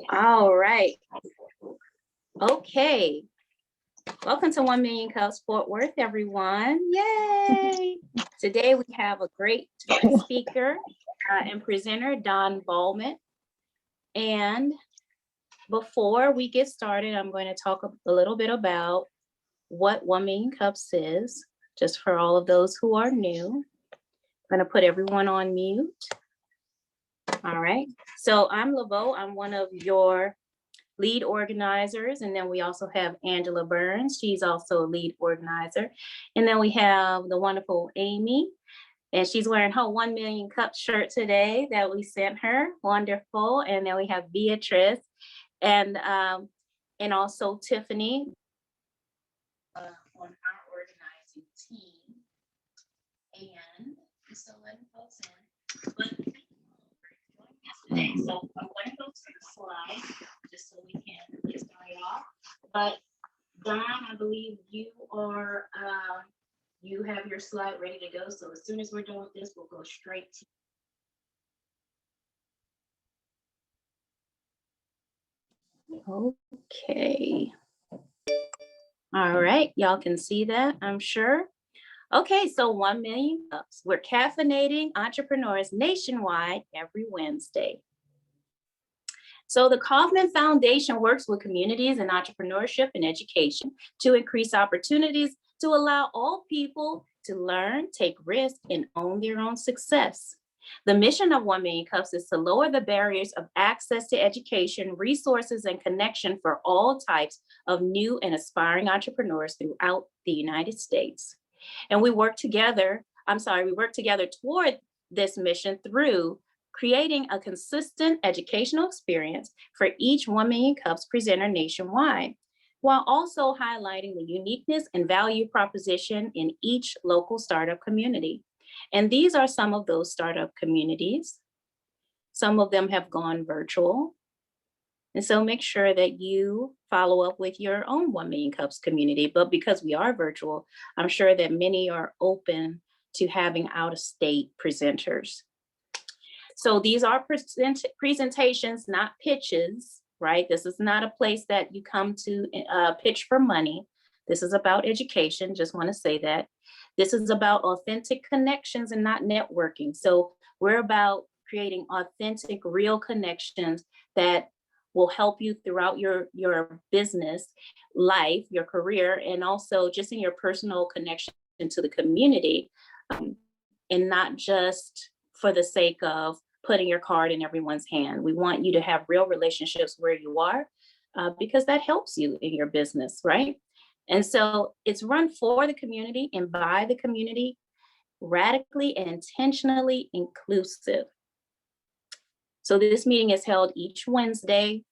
All right. Okay. Welcome to 1 Million Cups Fort Worth, everyone. Yay! Today we have a great speaker and presenter, Don Bowman. And before we get started, I'm going to talk a little bit about what 1 Million Cups is, just for all of those who are new. I'm going to put everyone on mute. All right. So I'm LeBeau. I'm one of your lead organizers, and then we also have Angela Burns. She's also a lead organizer. And then we have the wonderful Amy, and she's wearing her 1 Million Cup shirt today that we sent her. Wonderful. And then we have Beatrice and also Tiffany on our organizing team. And we're still letting folks in. But today. So I'm going to go to the slide just so we can get started off. But Don, I believe you are, you have your slide ready to go. So as soon as we're done with this, we'll go straight to. Okay. All right, y'all can see that, I'm sure. Okay, so 1 Million Cups. We're caffeinating entrepreneurs nationwide every Wednesday. So the Kauffman Foundation works with communities in entrepreneurship and education to increase opportunities to allow all people to learn, take risks, and own their own success. The mission of 1 Million Cups is to lower the barriers of access to education, resources, and connection for all types of new and aspiring entrepreneurs throughout the United States. And we work together toward this mission through creating a consistent educational experience for each 1 Million Cups presenter nationwide, while also highlighting the uniqueness and value proposition in each local startup community. And these are some of those startup communities. Some of them have gone virtual. And so make sure that you follow up with your own 1 Million Cups community. But because we are virtual, I'm sure that many are open to having out-of-state presenters. So these are presentations, not pitches, right? This is not a place that you come to pitch for money. This is about education, just want to say that. This is about authentic connections and not networking. So we're about creating authentic, real connections that will help you throughout your business life, your career, and also just in your personal connection to the community, and not just for the sake of putting your card in everyone's hand. We want you to have real relationships where you are, because that helps you in your business, right? And so it's run for the community and by the community, radically and intentionally inclusive. So this meeting is held each Wednesday,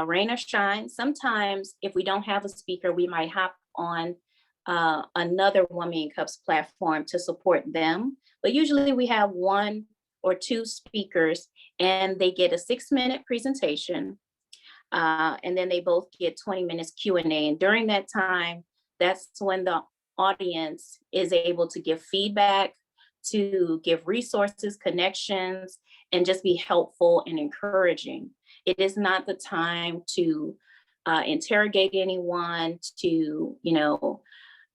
rain or shine. Sometimes if we don't have a speaker, we might hop on another 1 Million Cups platform to support them. But usually we have 1 or 2 speakers and they get a 6-minute presentation. And then they both get 20 minutes Q&A. And during that time, that's when the audience is able to give feedback, to give resources, connections, and just be helpful and encouraging. It is not the time to interrogate anyone, to,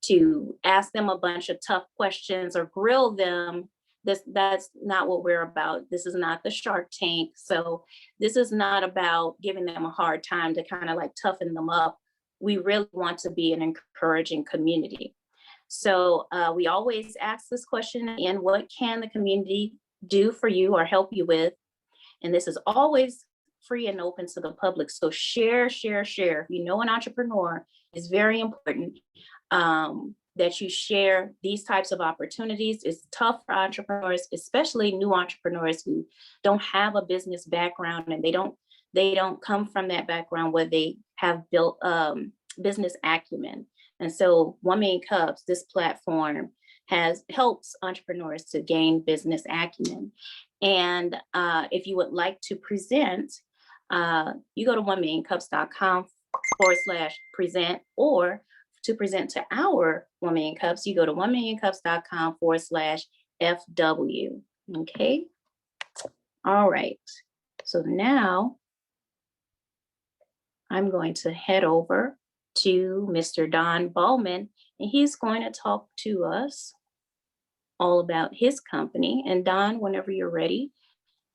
to ask them a bunch of tough questions or grill them. That's not what we're about. This is not the Shark Tank. So this is not about giving them a hard time to kind of like toughen them up. We really want to be an encouraging community. So we always ask this question, and what can the community do for you or help you with? And this is always free and open to the public. So share, share, share. If you know an entrepreneur, it's very important that you share these types of opportunities. It's tough for entrepreneurs, especially new entrepreneurs who don't have a business background, and they don't come from that background where they have built business acumen. And so 1 Million Cups, this platform, helps entrepreneurs to gain business acumen. And if you would like to present, you go to 1millioncups.com/present, or to present to our 1 Million Cups, you go to 1millioncups.com/FW. Okay. All right. So now I'm going to head over to Mr. Don Bowman, and he's going to talk to us all about his company. And Don, whenever you're ready,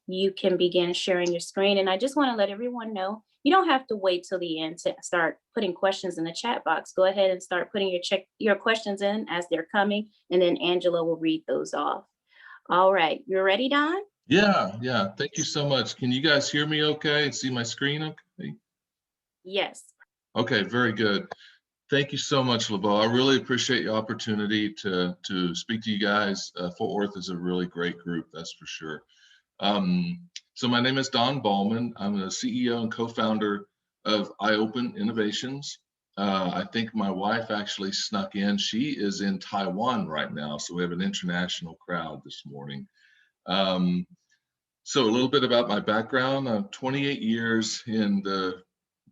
you can begin sharing your screen. And I just want to let everyone know you don't have to wait till the end to start putting questions in the chat box. Go ahead and start putting your questions in as they're coming, and then Angela will read those off. All right, you're ready, Don? Yeah. Thank you so much. Can you guys hear me okay and see my screen okay? Yes. Okay, very good. Thank you so much, LeBeau. I really appreciate the opportunity to speak to you guys. Fort Worth is a really great group, that's for sure. So my name is Don Ballman. I'm the CEO and co-founder of iOpen Innovations. I think my wife actually snuck in. She is in Taiwan right now, so we have an international crowd this morning. So a little bit about my background. I'm 28 years in the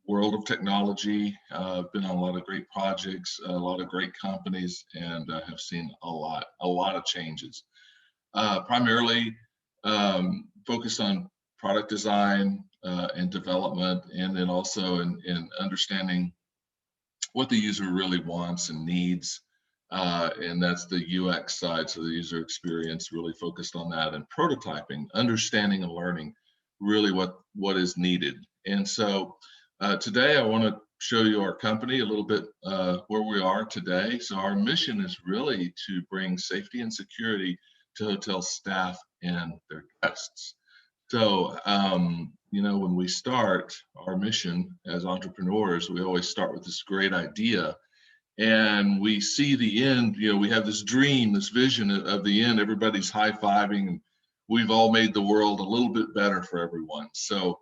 world of technology. I've been on a lot of great projects, a lot of great companies, and have seen a lot of changes. Primarily focused on product design and development, and then also in understanding what the user really wants and needs. And that's the UX side, so the user experience, really focused on that, and prototyping, understanding and learning really what is needed. And so today I want to show you our company a little bit, where we are today. So our mission is really to bring safety and security to hotel staff and their guests. So, when we start our mission as entrepreneurs, we always start with this great idea, and we see the end. We have this dream, this vision of the end. Everybody's high-fiving, and we've all made the world a little bit better for everyone. So,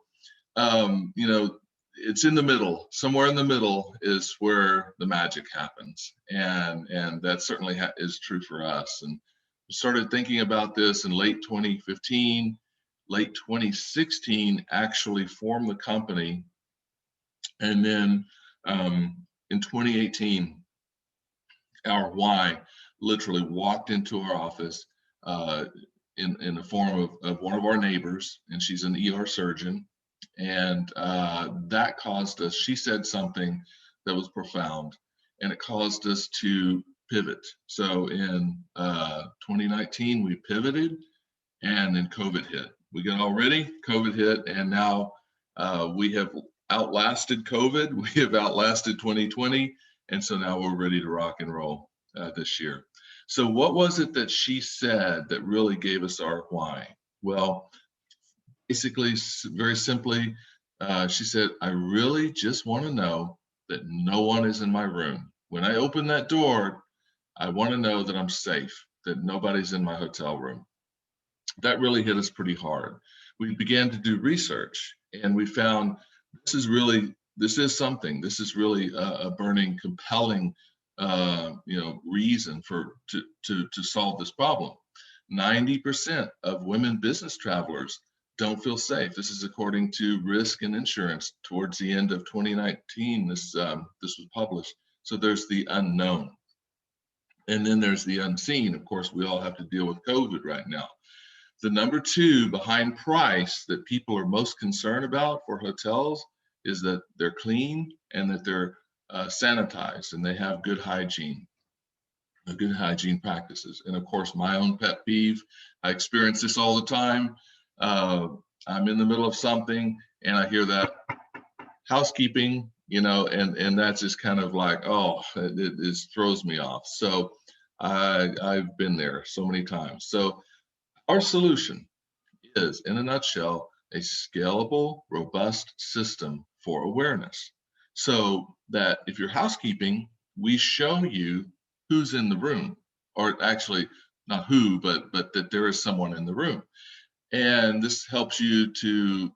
it's in the middle. Somewhere in the middle is where the magic happens, and that certainly is true for us. And we started thinking about this in late 2015. Late 2016, actually formed the company, and then in 2018, our why literally walked into our office in the form of one of our neighbors, and she's an ER surgeon, and that caused us. She said something that was profound, and it caused us to pivot. So in 2019, we pivoted, and then COVID hit. We got all ready, COVID hit, and now we have outlasted COVID. We have outlasted 2020, and so now we're ready to rock and roll this year. So what was it that she said that really gave us our why? Well, basically, very simply, she said, I really just want to know that no one is in my room. When I open that door, I want to know that I'm safe, that nobody's in my hotel room. That really hit us pretty hard. We began to do research, and we found this is really a burning, compelling reason to solve this problem. 90% of women business travelers don't feel safe. This is according to Risk and Insurance. Towards the end of 2019, this was published. So there's the unknown, and then there's the unseen. Of course, we all have to deal with COVID right now. The number two behind price that people are most concerned about for hotels is that they're clean and that they're sanitized and they have good hygiene practices. And of course, my own pet peeve, I experience this all the time. I'm in the middle of something and I hear that housekeeping, and that's just kind of like, oh, it just throws me off. So I've been there so many times. So our solution is, in a nutshell, a scalable, robust system for awareness. So that if you're housekeeping, we show you who's in the room, or actually not who, but that there is someone in the room. And this helps you to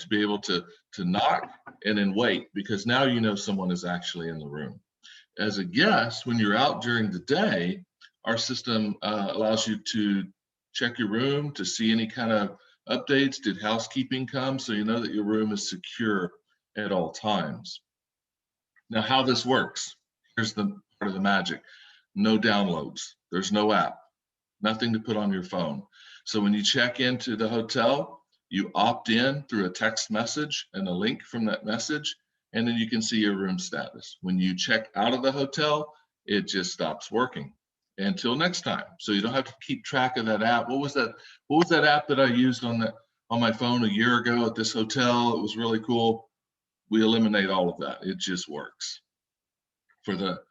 be able to knock and then wait, because now you know someone is actually in the room. As a guest, when you're out during the day, our system allows you to check your room to see any kind of updates. Did housekeeping come? So you know that your room is secure at all times. Now, how this works, here's the part of the magic. No downloads. There's no app. Nothing to put on your phone. So when you check into the hotel, you opt in through a text message and a link from that message. and then you can see your room status. When you check out of the hotel, it just stops working until next time. So you don't have to keep track of that app. What was that app that I used on my phone a year ago at this hotel? It was really cool. We eliminate all of that. It just works. For the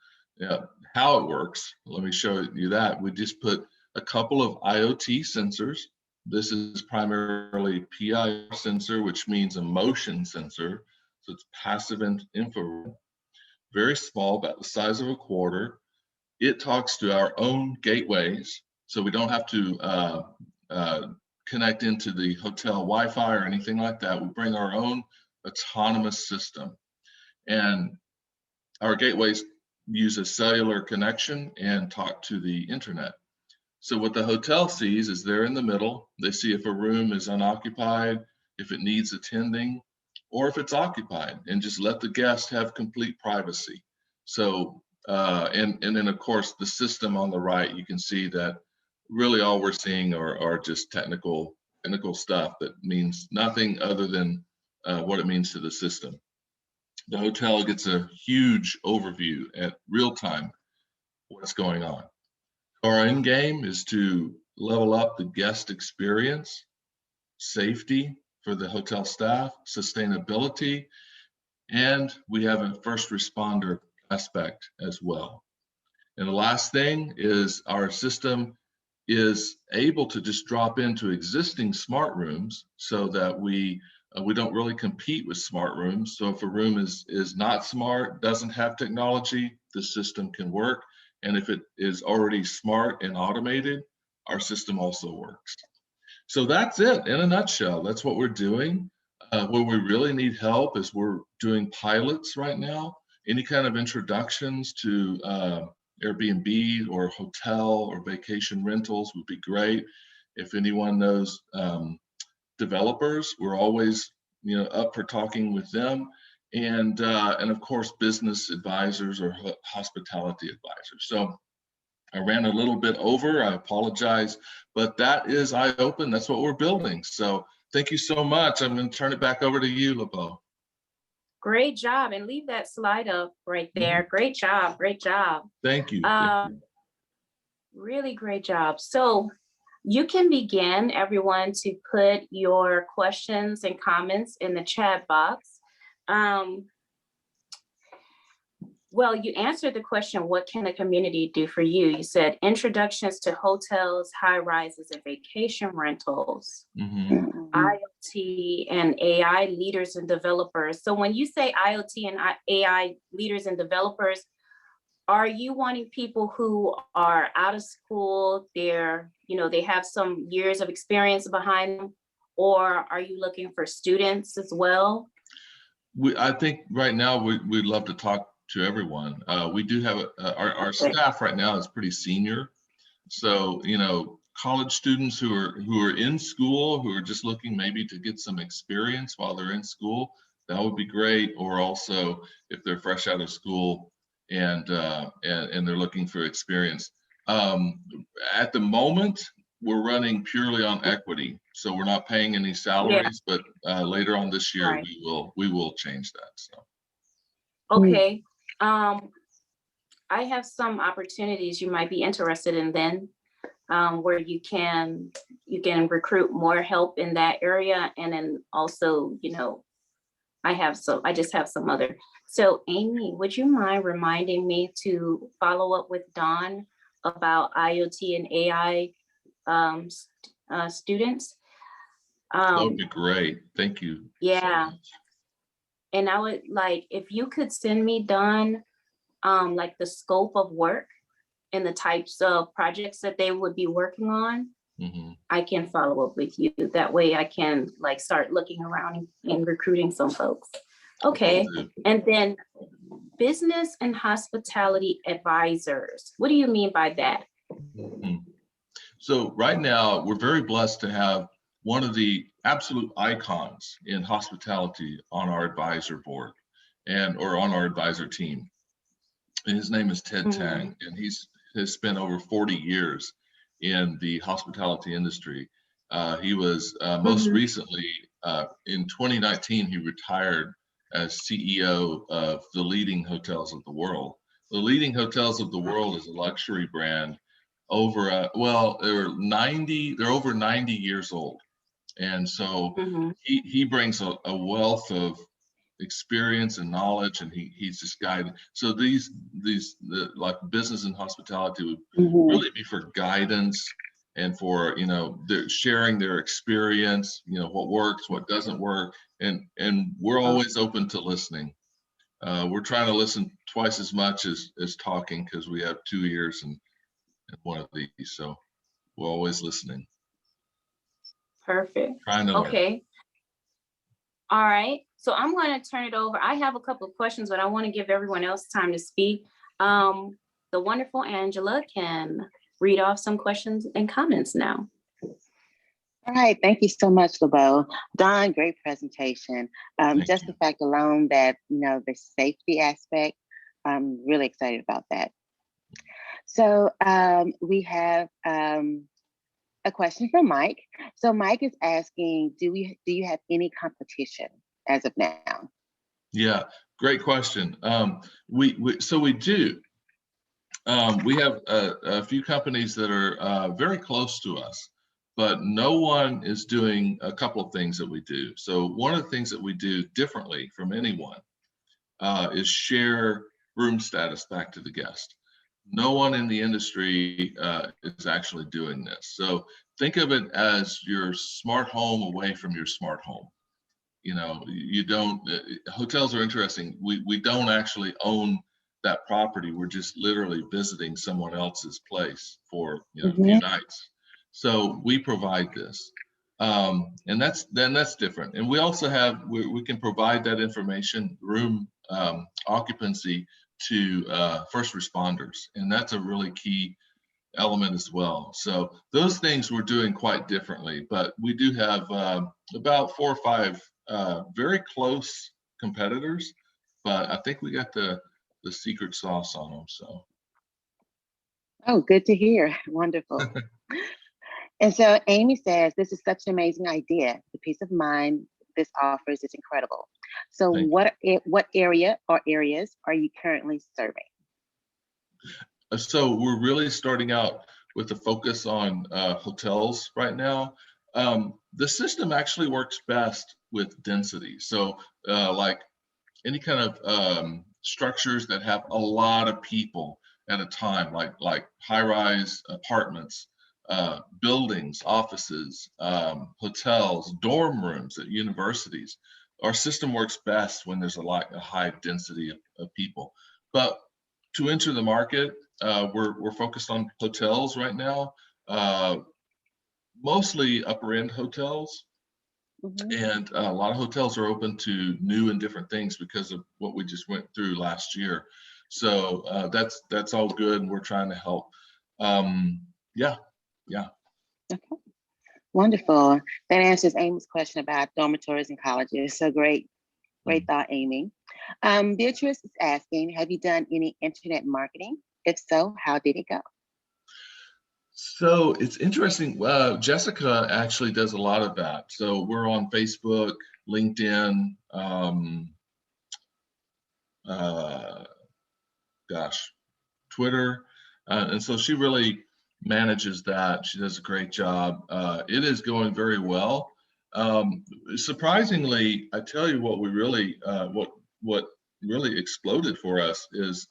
how it works, let me show you that. We just put a couple of IoT sensors. This is primarily PI sensor, which means a motion sensor. So it's passive infrared, very small, about the size of a quarter. It talks to our own gateways, so we don't have to connect into the hotel Wi-Fi or anything like that. We bring our own autonomous system, and our gateways use a cellular connection and talk to the internet. So what the hotel sees is they're in the middle. They see if a room is unoccupied, if it needs attending, or if it's occupied, and just let the guest have complete privacy. So, and then of course the system on the right, you can see that really all we're seeing are just technical stuff that means nothing other than what it means to the system. The hotel gets a huge overview at real time what's going on. Our end game is to level up the guest experience, safety for the hotel staff, sustainability, and we have a first responder aspect as well. And the last thing is our system is able to just drop into existing smart rooms so that we don't really compete with smart rooms. So if a room is not smart, doesn't have technology, the system can work. And if it is already smart and automated, our system also works. So that's it in a nutshell. That's what we're doing. Where we really need help is we're doing pilots right now. Any kind of introductions to Airbnb or hotel or vacation rentals would be great. If anyone knows developers, we're always up for talking with them, and of course business advisors or hospitality advisors. So I ran a little bit over, I apologize, but that is iOpen. That's what we're building. So thank you so much. I'm going to turn it back over to you, LeBeau. Great job, and leave that slide up right there. Great job, great job. Thank you. Really great job. So you can begin, everyone, to put your questions and comments in the chat box. Well, you answered the question, what can the community do for you? You said introductions to hotels, high rises, and vacation rentals, IoT and AI leaders and developers. So when you say IoT and AI leaders and developers, are you wanting people who are out of school, they have some years of experience behind them, or are you looking for students as well? I think right now we'd love to talk to everyone. We do have our staff right now is pretty senior, so college students who are in school, who are just looking maybe to get some experience while they're in school, that would be great. Or also if they're fresh out of school and they're looking for experience. At the moment, we're running purely on equity, so we're not paying any salaries. But later on this year, we will change that. So. Okay. I have some opportunities you might be interested in then, where you can recruit more help in that area, and then also, I just have some other. So Amy, would you mind reminding me to follow up with Dawn about IoT and AI students? That would be great. Thank you. Yeah. So and I would like if you could send me, Dawn, like the scope of work and the types of projects that they would be working on. I can follow up with you. That way I can start looking around and recruiting some folks. Okay. And then business and hospitality advisors. What do you mean by that? So right now we're very blessed to have one of the absolute icons in hospitality on our advisor board or on our advisor team. And his name is Ted Tang, and has spent over 40 years in the hospitality industry. He was most recently in 2019, he retired as CEO of the leading hotels of the world. The leading hotels of the world is a luxury brand well, they're over 90 years old. And so Mhm. he brings a wealth of experience and knowledge, and he's just guided. So like business and hospitality would Mhm. really be for guidance and for, sharing their experience, what works, what doesn't work. And we're always open to listening. We're trying to listen twice as much as talking, because we have two ears and one of these. So we're always listening, Perfect. trying to learn. Okay. All right. So I'm going to turn it over. I have a couple of questions, but I want to give everyone else time to speak. The wonderful Angela can read off some questions and comments now. All right, thank you so much, LeBeau. Don, great presentation. Just you. the fact alone that, the safety aspect, I'm really excited about that. So we have a question from Mike. So Mike is asking, do you have any competition as of now? Yeah, great question. We do. We have a few companies that are very close to us, but no one is doing a couple of things that we do. So one of the things that we do differently from anyone is share room status back to the guest. No one in the industry is actually doing this. So think of it as your smart home away from your smart home. You don't, hotels are interesting. We don't actually own that property. We're just literally visiting someone else's place for, a few nights. So we provide this. And that's different. And we also have, we can provide that information, room occupancy, to first responders. And that's a really key element as well. So those things we're doing quite differently, but we do have about 4 or 5 very close competitors, but I think we got the secret sauce on them. So. Oh, good to hear. Wonderful. And so Amy says, this is such an amazing idea. The peace of mind this offers is incredible. So what area or areas are you currently serving? So we're really starting out with a focus on hotels right now. The system actually works best with density. So like any kind of structures that have a lot of people at a time, like high-rise apartments, buildings, offices, hotels, dorm rooms at universities. Our system works best when there's a high density of people. But to enter the market, we're focused on hotels right now, mostly upper end hotels. And a lot of hotels are open to new and different things because of what we just went through last year. So that's all good, and we're trying to help. Yeah. Okay. Wonderful. That answers Amy's question about dormitories and colleges. So great thought, Amy. Beatrice is asking, have you done any internet marketing? If so, how did it go? So it's interesting. Jessica actually does a lot of that. So we're on Facebook, LinkedIn, Twitter. And so she really manages that. She does a great job. It is going very well. Surprisingly, I tell you what, what really exploded for us is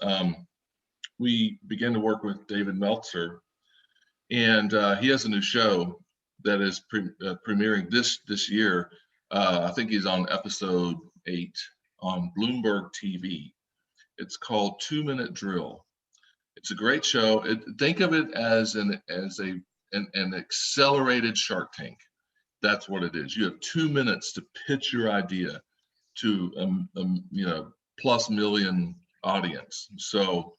we began to work with David Meltzer, and he has a new show that is premiering this year. I think he's on episode 8 on Bloomberg TV. It's called 2 Minute Drill. It's a great show. Think of it as an accelerated Shark Tank. That's what it is. You have 2 minutes to pitch your idea to plus million audience. So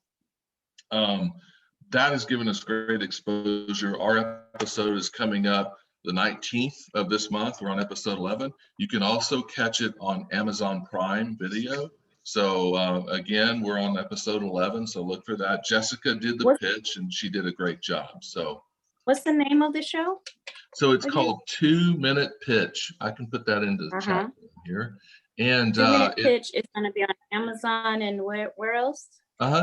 that has given us great exposure. Our episode is coming up the 19th of this month. We're on episode 11. You can also catch it on Amazon Prime Video. So again, we're on episode 11, so look for that. Jessica did the pitch, and she did a great job. So what's the name of the show? So it's called 2 Minute Pitch. I can put that into the chat here. And 2-minute pitch is going to be on Amazon and where else?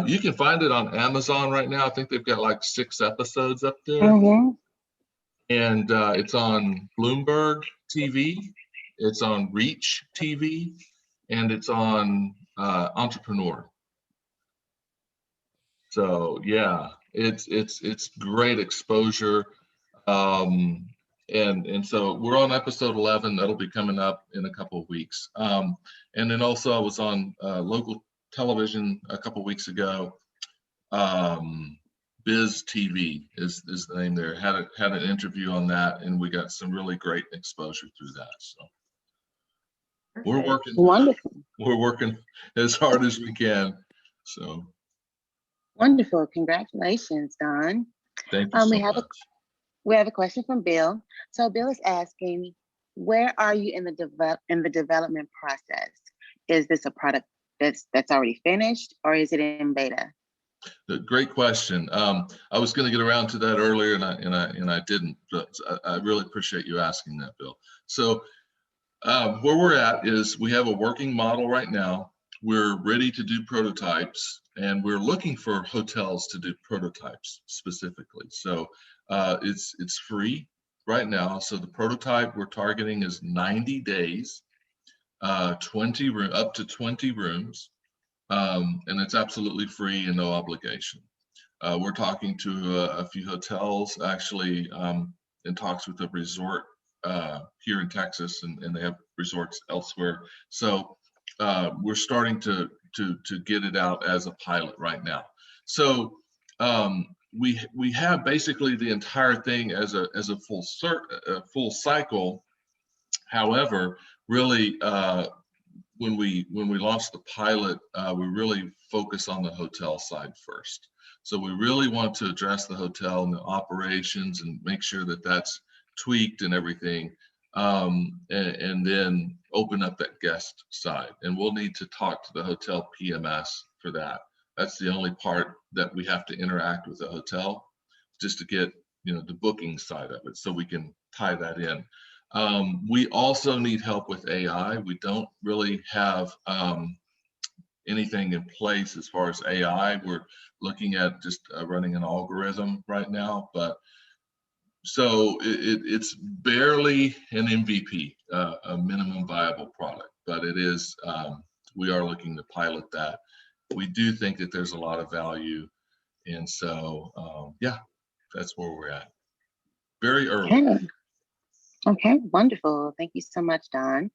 you can find it on Amazon right now. I think they've got like 6 episodes up there. Mm-hmm. And it's on Bloomberg TV, it's on Reach TV, and it's on Entrepreneur. So yeah, it's great exposure. And so we're on episode 11. That'll be coming up in a couple of weeks. And then also I was on local television a couple of weeks ago. Biz TV is the name there. Had an interview on that, and we got some really great exposure through that. So we're working. Wonderful. We're working as hard as we can. So Wonderful. Congratulations, Don. thank you so much. We have a question from Bill. So Bill is asking, where are you in the development process? Is this a product that's already finished, or is it in beta? Great question. I was going to get around to that earlier, and I didn't. But I really appreciate you asking that, Bill. So where we're at is we have a working model right now. We're ready to do prototypes, and we're looking for hotels to do prototypes specifically. So it's free right now. So the prototype we're targeting is 90 days, 20 room up to 20 rooms. And it's absolutely free and no obligation. We're talking to a few hotels, actually, in talks with a resort here in Texas, and they have resorts elsewhere. So we're starting to get it out as a pilot right now. So we have basically the entire thing as a full cycle. However, really, when we launched the pilot, we really focus on the hotel side first. So we really want to address the hotel and the operations and make sure that that's tweaked and everything, and then open up that guest side. And we'll need to talk to the hotel PMS for that. That's the only part that we have to interact with the hotel, just to get the booking side of it, so we can tie that in. We also need help with AI. We don't really have anything in place as far as AI. We're looking at just running an algorithm right now, but so it's barely an MVP, a minimum viable product, but it is. We are looking to pilot that. We do think that there's a lot of value, and so yeah, that's where we're at. Very early. Okay, wonderful. Thank you so much, Don.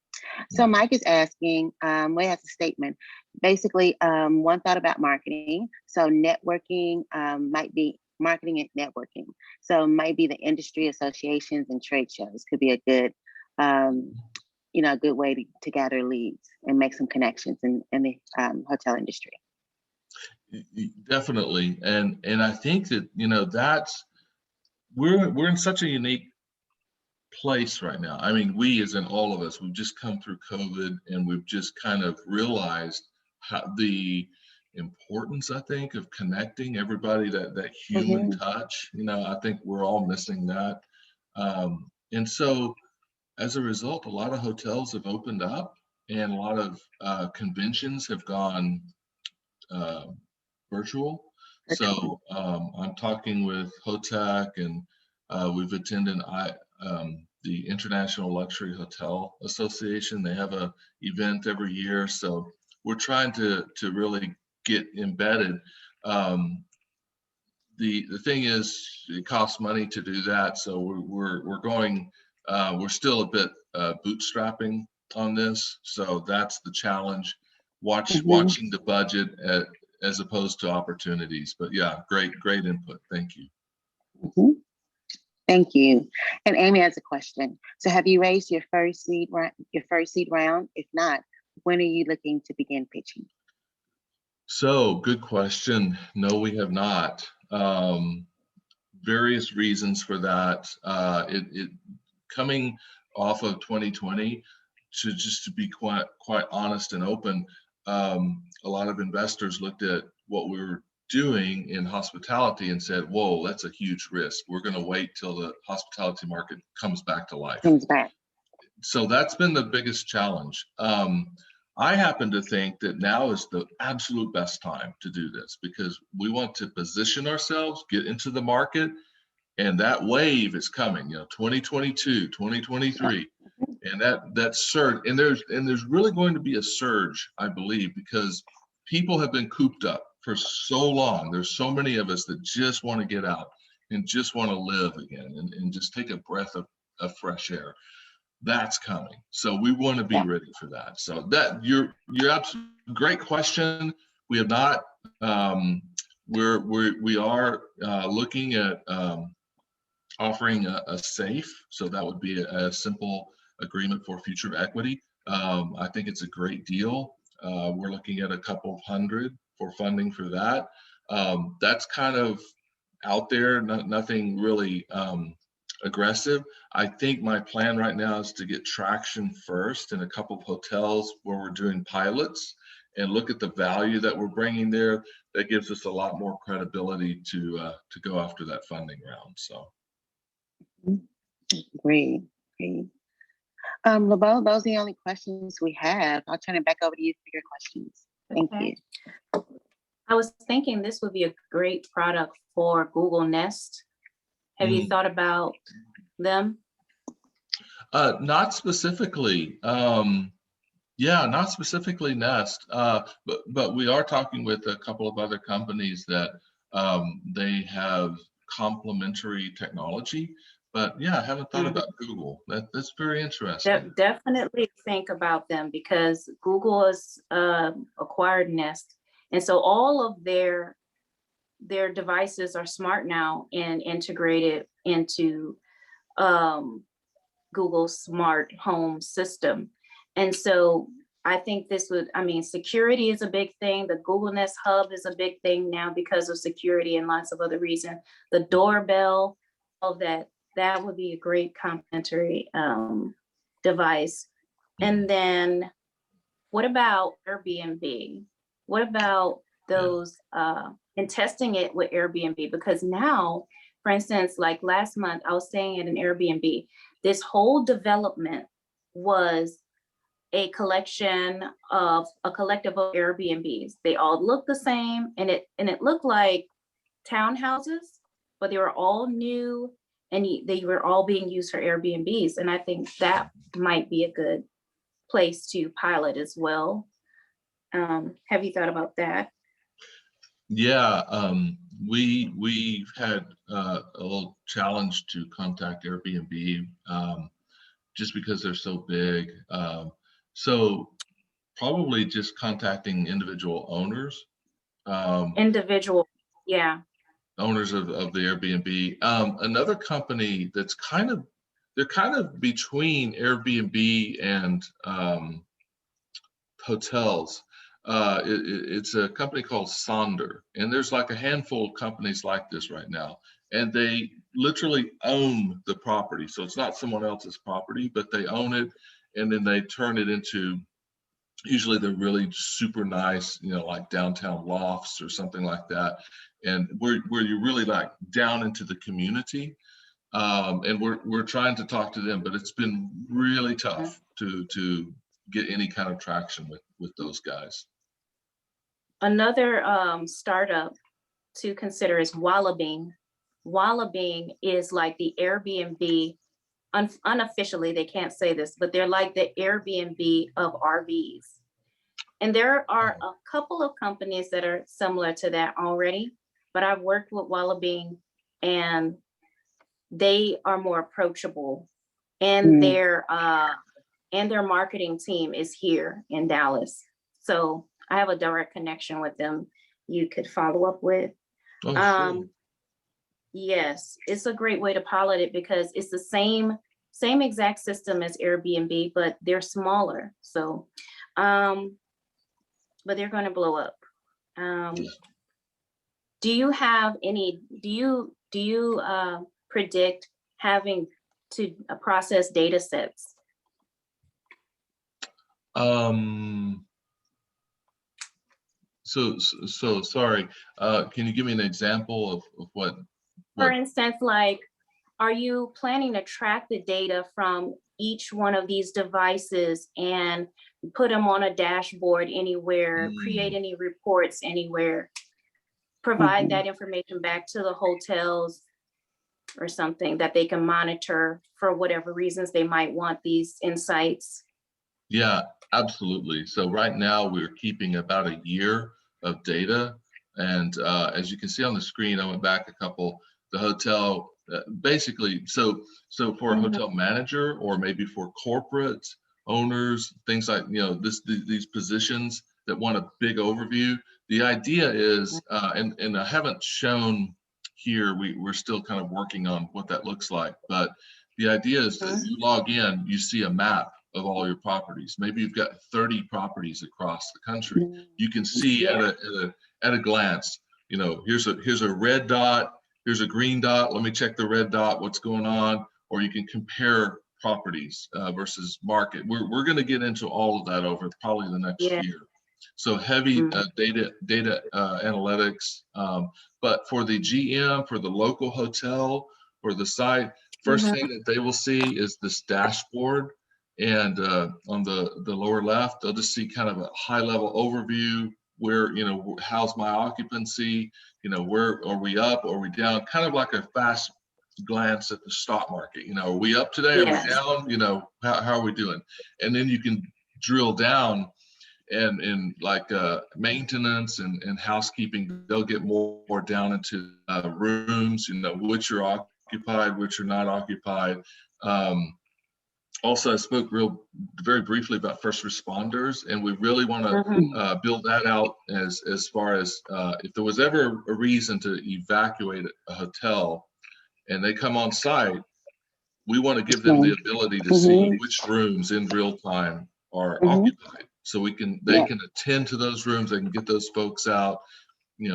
So Mike is asking, well, he has a statement. Basically, one thought about marketing. So networking might be marketing and networking. So might be the industry associations and trade shows could be a good, a good way to gather leads and make some connections in the hotel industry. Definitely, and I think that that's we're in such a unique place right now. I mean, we, as in all of us, we've just come through COVID, and we've just kind of realized the importance, I think, of connecting everybody, that human touch. I think we're all missing that. And so as a result, a lot of hotels have opened up, and a lot of conventions have gone virtual. So I'm talking with HOTEC, and we've attended the International Luxury Hotel Association. They have a event every year, so we're trying to really get embedded. The thing is, it costs money to do that, so we're going. We're still a bit bootstrapping on this, so that's the challenge. Watching the budget as opposed to opportunities. But yeah, great input. Thank you. Thank you. And Amy has a question. So have you raised your first seed round? If not, when are you looking to begin pitching? So good question. No, we have not. Various reasons for that. It coming off of 2020, to be quite honest and open, a lot of investors looked at what we were doing in hospitality and said, whoa, that's a huge risk. We're going to wait till the hospitality market comes back to life. Comes back. So that's been the biggest challenge. I happen to think that now is the absolute best time to do this because we want to position ourselves, get into the market, and that wave is coming, 2022, 2023. And that surge, and there's really going to be a surge, I believe, because people have been cooped up for so long. There's so many of us that just want to get out and just want to live again and just take a breath of fresh air. That's coming. So we want to be ready for that. So that you're absolutely great question. We have not we are looking at offering a safe. So that would be a simple agreement for future equity. I think it's a great deal. We're looking at a couple of hundred for funding for that. That's kind of out there, nothing really aggressive. I think my plan right now is to get traction first in a couple of hotels where we're doing pilots and look at the value that we're bringing there. That gives us a lot more credibility to go after that funding round. So. Great, great. LeBeau, those are the only questions we have. I'll turn it back over to you for your questions. Thank you. I was thinking this would be a great product for Google Nest. Have you thought about them? Not specifically. Yeah, not specifically Nest, but we are talking with a couple of other companies that they have complementary technology. But yeah, I haven't thought about Google. That's very interesting. Definitely think about them because Google has acquired Nest. And so all of their devices are smart now and integrated into Google's smart home system. And so I think this would, security is a big thing. The Google Nest Hub is a big thing now because of security and lots of other reasons. The doorbell, all that would be a great complementary device. And then what about Airbnb? What about those and testing it with Airbnb? Because now, for instance, like last month, I was staying at an Airbnb. This whole development was a collective of Airbnbs. They all looked the same, and it looked like townhouses, but they were all new and they were all being used for Airbnbs. And I think that might be a good place to pilot as well. Have you thought about that? Yeah, we've had a little challenge to contact Airbnb just because they're so big. So probably just contacting individual owners. Individual, yeah. Owners of the Airbnb. Another company that's they're kind of between Airbnb and hotels. It's a company called Sonder, and there's like a handful of companies like this right now, and they literally own the property. So it's not someone else's property, but they own it, and then they turn it into, usually they're really super nice, like downtown lofts or something like that, and where you're really like down into the community. And we're trying to talk to them, but it's been really tough to get any kind of traction with those guys. Another startup to consider is Wallabing. Wallabing is like the Airbnb, unofficially, they can't say this, but they're like the Airbnb of RVs. And there are a couple of companies that are similar to that already, but I've worked with Wallabing and they are more approachable, and their marketing team is here in Dallas. So I have a direct connection with them you could follow up with. Oh, sure. Yes, it's a great way to pilot it because it's the same exact system as Airbnb, but they're smaller. So, but they're going to blow up. Do you have any, do you predict having to process data sets? So sorry. Can you give me an example of what? For instance, like are you planning to track the data from each one of these devices and put them on a dashboard anywhere, create any reports anywhere, provide that information back to the hotels or something that they can monitor for whatever reasons they might want these insights? Yeah, absolutely. So right now we're keeping about a year of data. And as you can see on the screen, I went back a couple, the hotel, basically, so for a Mhm. hotel manager or maybe for corporate owners, things like, these positions that want a big overview, the idea is, and I haven't shown here, we're still kind of working on what that looks like, but the idea is that you log in, you see a map of all your properties. Maybe you've got 30 properties across the country. You can see Yeah. at a glance, here's a red dot, here's a green dot. Let me check the red dot, what's going on? Or you can compare properties versus market. We're going to get into all of that over probably the next Yeah. year. So heavy data analytics. But for the GM, for the local hotel, for the site, first thing that they will see is this dashboard. And on the lower left, they'll just see kind of a high level overview where, how's my occupancy, where are we up, are we down, kind of like a fast glance at the stock market. Are we up today, are we Yes. down, how are we doing? And then you can drill down and like maintenance and housekeeping, they'll get more down into rooms, which are occupied, which are not occupied. Also, I spoke very briefly about first responders, and we really want to build that out as far as if there was ever a reason to evacuate a hotel and they come on site, we want to give them the ability to see which rooms in real time are occupied. So they can attend to those rooms, they can get those folks out,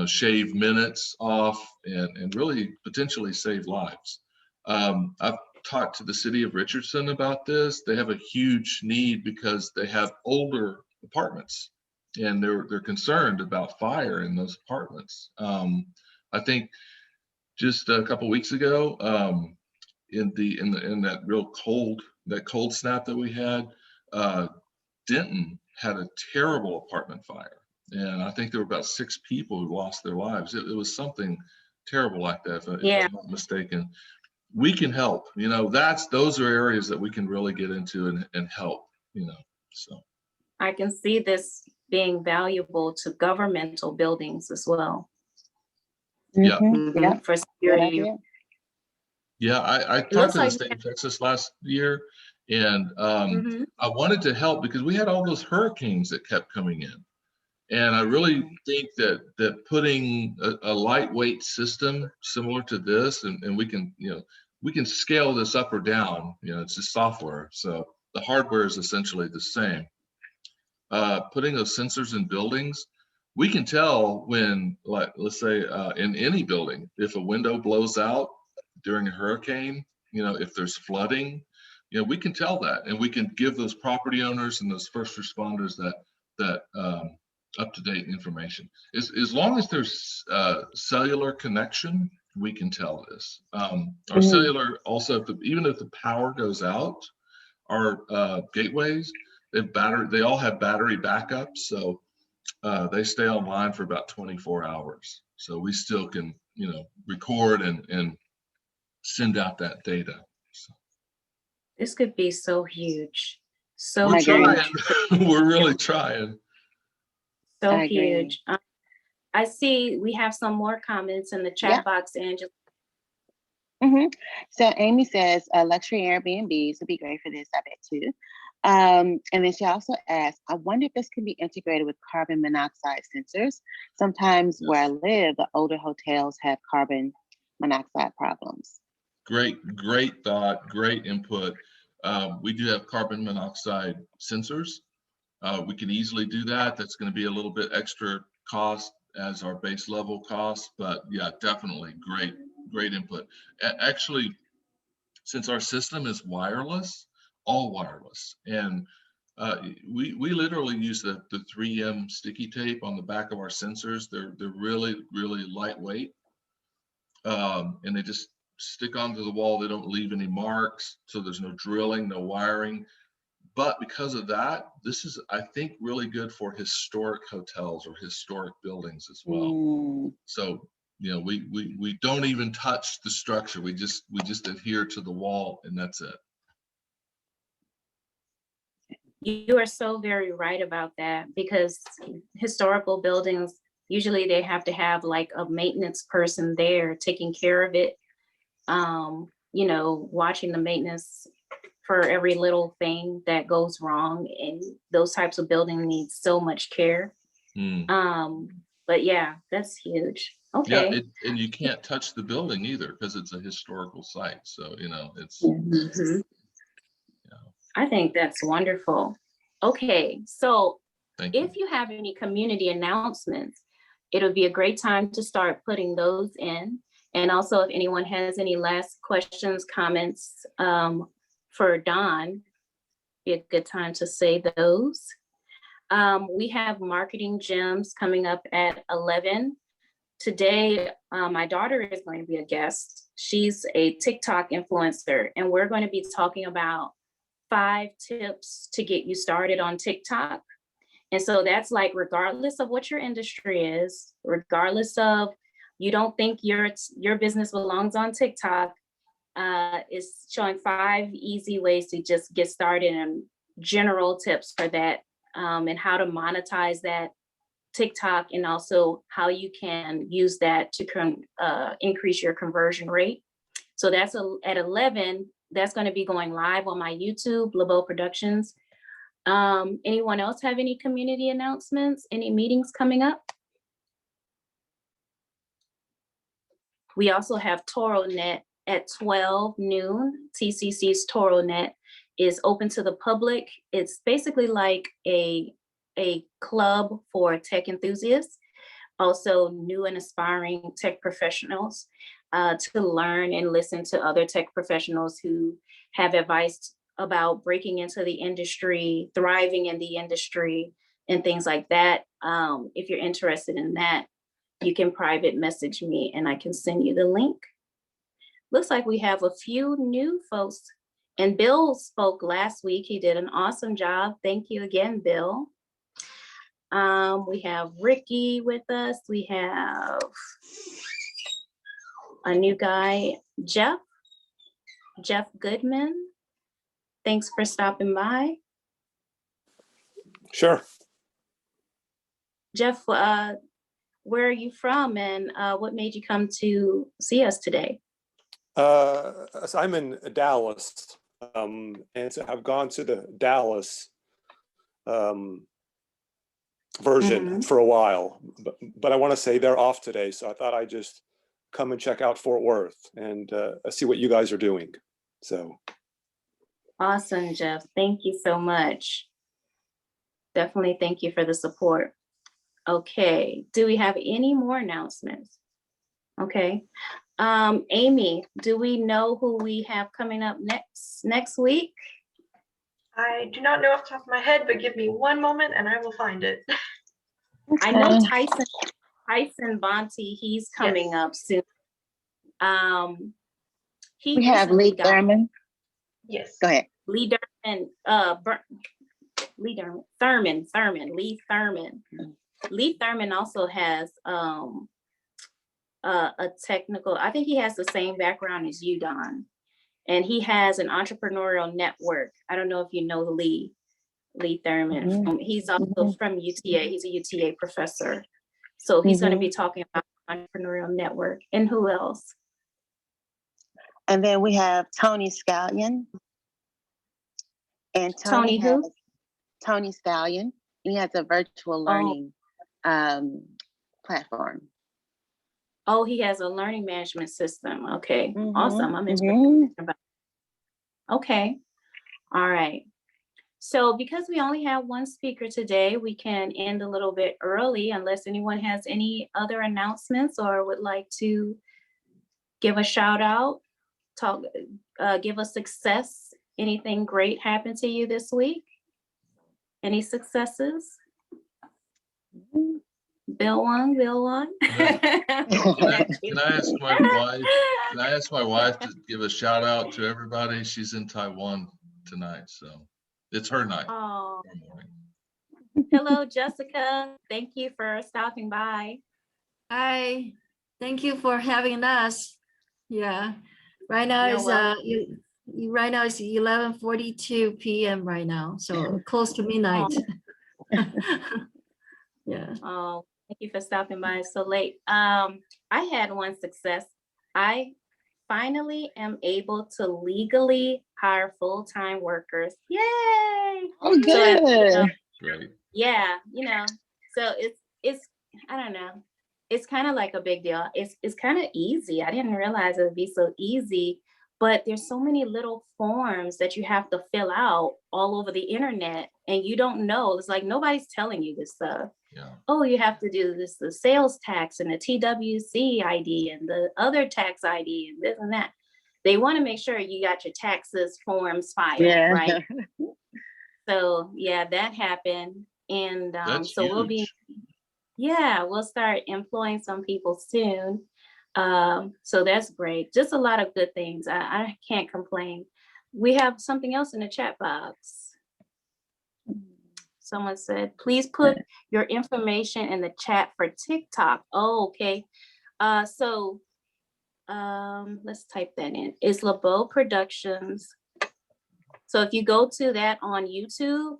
shave minutes off and really potentially save lives. I've talked to the city of Richardson about this. They have a huge need because they have older apartments and they're concerned about fire in those apartments. I think just a couple weeks ago, in that that cold snap that we had, Denton had a terrible apartment fire, and I think there were about 6 people who lost their lives. It was something terrible like that, if I'm not mistaken. We can help. Those are areas that we can really get into and help. So I can see this being valuable to governmental buildings as well. yeah, For security. yeah. I It talked looks to the like state of Texas last year, and I wanted to help because we had all those hurricanes that kept coming in. And I really think that putting a lightweight system similar to this, and we can scale this up or down. It's just software, so the hardware is essentially the same. Putting those sensors in buildings, we can tell when, like, let's say in any building, if a window blows out during a hurricane, if there's flooding, we can tell that, and we can give those property owners and those first responders that up-to-date information. As long as there's cellular connection, we can tell this. Our cellular also, even if the power goes out, our gateways, they all have battery backup, so they stay online for about 24 hours. So we still can, record and send out that data. So. this could be so huge. So We're huge. trying. We're really trying. So huge. I see we have some more comments in the chat box, Angela. So Amy says luxury Airbnbs would be great for this, I bet too. And then she also asked, I wonder if this can be integrated with carbon monoxide sensors. Sometimes where I live, the older hotels have carbon monoxide problems. Great thought, great input. We do have carbon monoxide sensors. We can easily do that. That's going to be a little bit extra cost as our base level cost, but yeah, definitely great input. Actually, since our system is wireless, all wireless, and we literally use the 3M sticky tape on the back of our sensors. They're really lightweight, and they just stick onto the wall. They don't leave any marks. So there's no drilling, no wiring. But because of that, this is, I think, really good for historic hotels or historic buildings as well. Mm. So, you know, we don't even touch the structure. We just adhere to the wall, and that's it. You are so very right about that, because historical buildings, usually they have to have like a maintenance person there taking care of it, you know, watching the maintenance for every little thing that goes wrong. And those types of buildings need so much care. But yeah, that's huge. Yeah, Okay. and you can't touch the building either because it's a historical site. So, you know, it's, Mhm. yeah. I think that's wonderful. Okay, so Thank you. if you have any community announcements, it'll be a great time to start putting those in. And also, if anyone has any last questions, comments for Don, be a good time to say those. We have marketing gems coming up at 11. Today, my daughter is going to be a guest. She's a TikTok influencer, and we're going to be talking about 5 tips to get you started on TikTok. And so that's like, regardless of what your industry is, regardless of you don't think your business belongs on TikTok, is showing 5 easy ways to just get started and general tips for that, and how to monetize that TikTok, and also how you can use that to increase your conversion rate. So that's at 11. That's going to be going live on my YouTube, LeBeau Productions. Anyone else have any community announcements? Any meetings coming up? We also have ToroNet at 12 noon. TCC's ToroNet is open to the public. It's basically like a club for tech enthusiasts, also new and aspiring tech professionals, to learn and listen to other tech professionals who have advice about breaking into the industry, thriving in the industry, and things like that. If you're interested in that, you can private message me and I can send you the link. Looks like we have a few new folks. And Bill spoke last week. He did an awesome job. Thank you again, Bill. We have Ricky with us. We have a new guy, Jeff Goodman. Thanks for stopping by. Sure. Jeff, where are you from, and what made you come to see us today? So I'm in Dallas, and so I've gone to the Dallas version for a while, but I want to say they're off today, so I thought I'd just come and check out Fort Worth and see what you guys are doing. So Awesome, Jeff. Thank you so much. Definitely thank you for the support. Okay, do we have any more announcements? Okay. Amy, do we know who we have coming up next week? I do not know off the top of my head, but give me one moment and I will find it. I know Tyson Bonte, he's coming up soon. We have Lee Thurman. Yes. Go ahead. Lee Thurman. Lee Thurman also has a technical, I think he has the same background as you, Don. And he has an entrepreneurial network. I don't know if you know Lee Thurman. He's also from UTA. He's a UTA professor. So he's going to be talking about entrepreneurial network. And who else? And then we have Tony Scallion. And Tony Scallion. He has a virtual learning platform. Oh, he has a learning management system. Okay, awesome. I'm interested about. Okay, all right. So because we only have one speaker today, we can end a little bit early unless anyone has any other announcements or would like to give a shout out, give a success. Anything great happened to you this week? Any successes? Bill one, Bill one. Can I ask my wife? Can I ask my wife to give a shout out to everybody? She's in Taiwan tonight, so it's her night. Oh, Tomorrow morning. hello, Jessica. Thank you for stopping by. Hi, thank you for having us. Yeah, right now You're is welcome. right now it's 11:42 p.m. right now, so close to midnight. Yeah. Oh, thank you for stopping by so late. I had one success. I finally am able to legally hire full-time workers. Yay! Oh, So, good. Great. yeah, so it's I don't know. It's kind of like a big deal. It's kind of easy. I didn't realize it would be so easy, but there's so many little forms that you have to fill out all over the internet, and you don't know. It's like nobody's telling you this stuff. Yeah. Oh, you have to do this, the sales tax and the TWC ID and the other tax ID and this and that. They want to make sure you got your taxes forms filed, Yeah. right? So yeah, that happened. And That's so huge. we'll start employing some people soon. So that's great. Just a lot of good things. I can't complain. We have something else in the chat box. Someone said, please put your information in the chat for TikTok. Oh, okay. So let's type that in. It's LeBeau Productions. So if you go to that on YouTube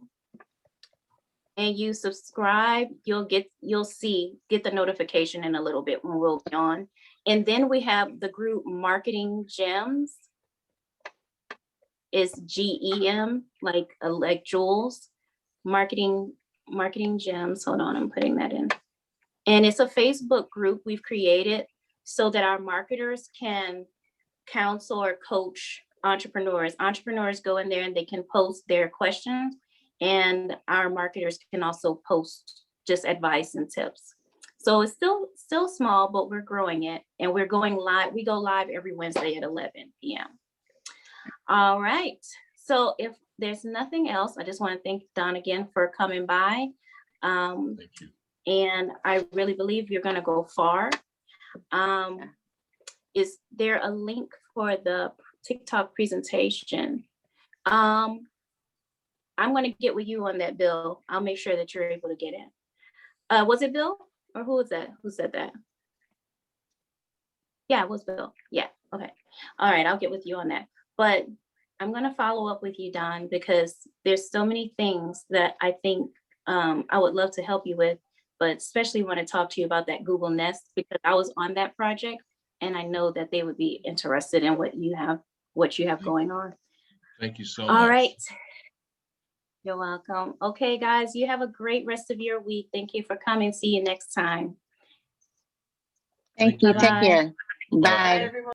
and you subscribe, you'll get the notification in a little bit when we'll be on. And then we have the group Marketing Gems. It's GEM, like Jules. Marketing Gems. Hold on, I'm putting that in. And it's a Facebook group we've created so that our marketers can counsel or coach entrepreneurs. Entrepreneurs go in there and they can post their questions, and our marketers can also post just advice and tips. So it's still small, but we're growing it, and we're going live. We go live every Wednesday at 11 p.m. All right. So if there's nothing else, I just want to thank Don again for coming by. Thank you. And I really believe you're going to go far. Is there a link for the TikTok presentation? I'm going to get with you on that, Bill. I'll make sure that you're able to get in. Was it Bill or who was that? Who said that? Yeah, it was Bill. Yeah. Okay. All right. I'll get with you on that. But I'm going to follow up with you, Don, because there's so many things that I think I would love to help you with, but especially want to talk to you about that Google Nest, because I was on that project and I know that they would be interested in what you have going on. Thank you so much. All right. You're welcome. Okay, guys, you have a great rest of your week. Thank you for coming. See you next time. Thank you. Bye-bye. Take care. Bye. Bye. Everyone.